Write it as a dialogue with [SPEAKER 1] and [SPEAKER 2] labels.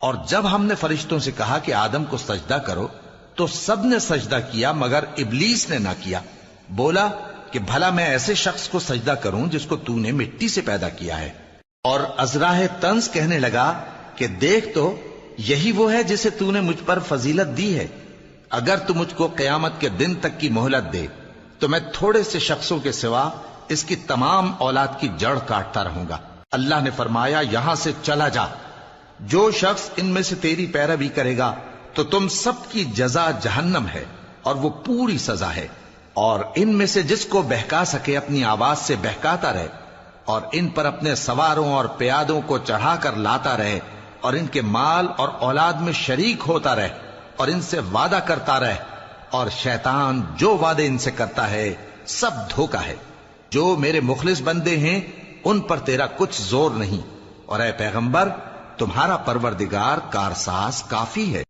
[SPEAKER 1] اور جب ہم نے فرشتوں سے کہا کہ آدم کو سجدہ کرو تو سب نے سجدہ کیا مگر ابلیس نے نہ کیا. بولا کہ بھلا میں ایسے شخص کو سجدہ کروں جس کو تو نے مٹی سے پیدا کیا ہے. اور ازراہ طنز کہنے لگا کہ دیکھ تو یہی وہ ہے جسے تو نے مجھ پر فضیلت دی ہے. اگر تو مجھ کو قیامت کے دن تک کی مہلت دے تو میں تھوڑے سے شخصوں کے سوا اس کی تمام اولاد کی جڑ کاٹتا رہوں گا. اللہ نے فرمایا یہاں سے چلا جا. جو شخص ان میں سے تیری پیروی کرے گا تو تم سب کی جزا جہنم ہے اور وہ پوری سزا ہے. اور ان میں سے جس کو بہکا سکے اپنی آواز سے بہکاتا رہے اور ان پر اپنے سواروں اور پیادوں کو چڑھا کر لاتا رہے اور ان کے مال اور اولاد میں شریک ہوتا رہے اور ان سے وعدہ کرتا رہے. اور شیطان جو وعدے ان سے کرتا ہے سب دھوکا ہے. جو میرے مخلص بندے ہیں ان پر تیرا کچھ زور نہیں. اور اے پیغمبر تمہارا پروردگار کارساز کافی ہے.